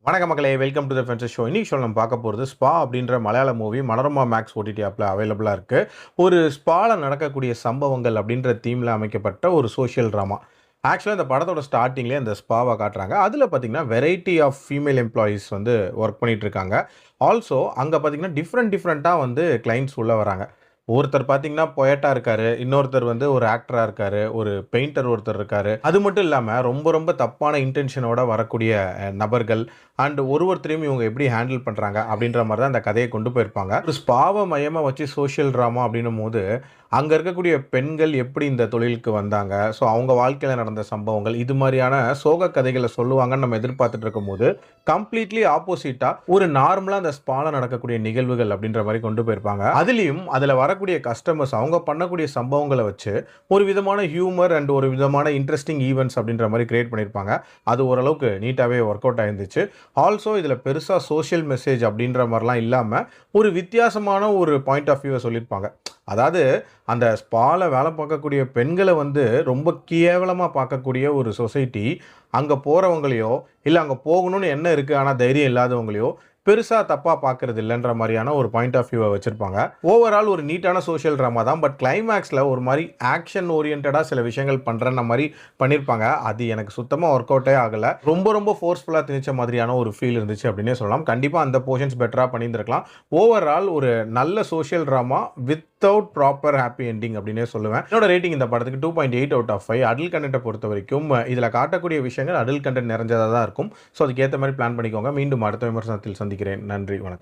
வணக்கம் மக்களே, welcome to the fences show. இன்னைக்கு ஷோ நம்ம பார்க்க போகிறது ஸ்பா அப்படின்ற மலையாள மூவி மனோரமா மேக்ஸ் ஓடிடி ஆப்பில் அவைலபிளாக இருக்குது. ஒரு ஸ்பாவில் நடக்கக்கூடிய சம்பவங்கள் அப்படின்ற தீமில் அமைக்கப்பட்ட ஒரு சோஷியல் ட்ராமா. ஆக்சுவலாக இந்த படத்தோட ஸ்டார்டிங்லேயே அந்த ஸ்பாவை காட்டுறாங்க. அதில் பார்த்தீங்கன்னா வெரைட்டி ஆஃப் ஃபீமேல் எம்ப்ளாயீஸ் வந்து ஒர்க் பண்ணிகிட்டு இருக்காங்க. ஆல்சோ அங்கே பார்த்தீங்கன்னா டிஃப்ரெண்ட்டாக வந்து கிளைண்ட்ஸ் உள்ளே வராங்க. ஒருத்தர் பார்த்தீங்கன்னா பொயட்டா இருக்காரு, இன்னொருத்தர் வந்து ஒரு ஆக்டரா இருக்காரு, ஒரு பெயிண்டர் ஒருத்தர் இருக்காரு. அது மட்டும் இல்லாம ரொம்ப தப்பான இன்டென்ஷனோட வரக்கூடிய நபர்கள் அண்ட் ஒருத்தரையும் இவங்க எப்படி ஹேண்டில் பண்றாங்க அப்படின்ற மாதிரி தான் அந்த கதையை கொண்டு போயிருப்பாங்க. ஒரு ஸ்பாவை மையமா வச்சு சோஷியல் ட்ராமா அப்படின்னும் போது அங்க இருக்கக்கூடிய பெண்கள் எப்படி இந்த தொழிலுக்கு வந்தாங்க, ஸோ அவங்க வாழ்க்கையில நடந்த சம்பவங்கள், இது மாதிரியான சோக கதைகளை சொல்லுவாங்கன்னு நம்ம எதிர்பார்த்துட்டு இருக்கும்போது கம்ப்ளீட்லி ஆப்போசிட்டா ஒரு நார்மலா அந்த ஸ்பால நடக்கக்கூடிய நிகழ்வுகள் அப்படின்ற மாதிரி கொண்டு போயிருப்பாங்க. அதுலயும் அதுல வரக்கூடிய கஸ்டமர்ஸ் அவங்க பண்ணக்கூடிய சம்பவங்களை வச்சு ஒரு விதமான ஹியூமர் அண்ட் ஒரு விதமான இன்ட்ரெஸ்டிங் ஈவெண்ட்ஸ் அப்படின்ற மாதிரி கிரியேட் பண்ணியிருப்பாங்க. அது ஓரளவுக்கு நீட்டாகவே ஒர்க் அவுட் ஆயிருந்துச்சு. ஆல்சோ இதில் பெருசாக சோஷியல் மெசேஜ் அப்படின்ற மாதிரிலாம் இல்லாமல் ஒரு வித்தியாசமான ஒரு பாயிண்ட் ஆஃப் வியூவை சொல்லியிருப்பாங்க. அதாவது அந்த ஸ்பால வேலை பார்க்கக்கூடிய பெண்களை வந்து ரொம்ப கேவலமாக பார்க்கக்கூடிய ஒரு சொசைட்டி அங்கே போகிறவங்களையோ இல்லை அங்கே போகணும்னு என்ன இருக்குது ஆனால் தைரியம் இல்லாதவங்களையோ பெருசாக தப்பாக பார்க்கறது இல்லைன்ற மாதிரியான ஒரு பாயிண்ட் ஆஃப் வியூவை வச்சுருப்பாங்க. ஓவரால் ஒரு நீட்டான சோஷியல் ட்ராமா தான். பட் கிளைமேக்ஸில் ஒரு மாதிரி ஆக்ஷன் ஓரியன்டாக சில விஷயங்கள் பண்ணுறன்ற மாதிரி பண்ணியிருப்பாங்க. அது எனக்கு சுத்தமாக ஒர்க் அவுட்டே ஆகலை. ரொம்ப ஃபோர்ஸ்ஃபுல்லாக திணிச்ச மாதிரியான ஒரு ஃபீல் இருந்துச்சு அப்படின்னே சொல்லலாம். கண்டிப்பாக அந்த போர்ஷன்ஸ் பெட்டராக பண்ணியிருந்திருக்கலாம். ஓவரால் ஒரு நல்ல social drama without proper happy ending அப்படின்னே சொல்லுவேன். என்னோட ரேட்டிங் இந்த படத்துக்கு 2.8 அவுட் ஆஃப் 5. அடல்ட் கண்டென்ட்டை பொறுத்த வரைக்கும் இதில் காட்டக்கூடிய விஷயங்கள் அடல்ட் கண்டென்ட் நிறைஞ்சதாக தான் இருக்கும். ஸோ அதுக்கேற்ற மாதிரி பிளான் பண்ணிக்கோங்க. மீண்டும் அடுத்த விமர்சனத்தில் சந்திக்கிறேன். நன்றி, வணக்கம்.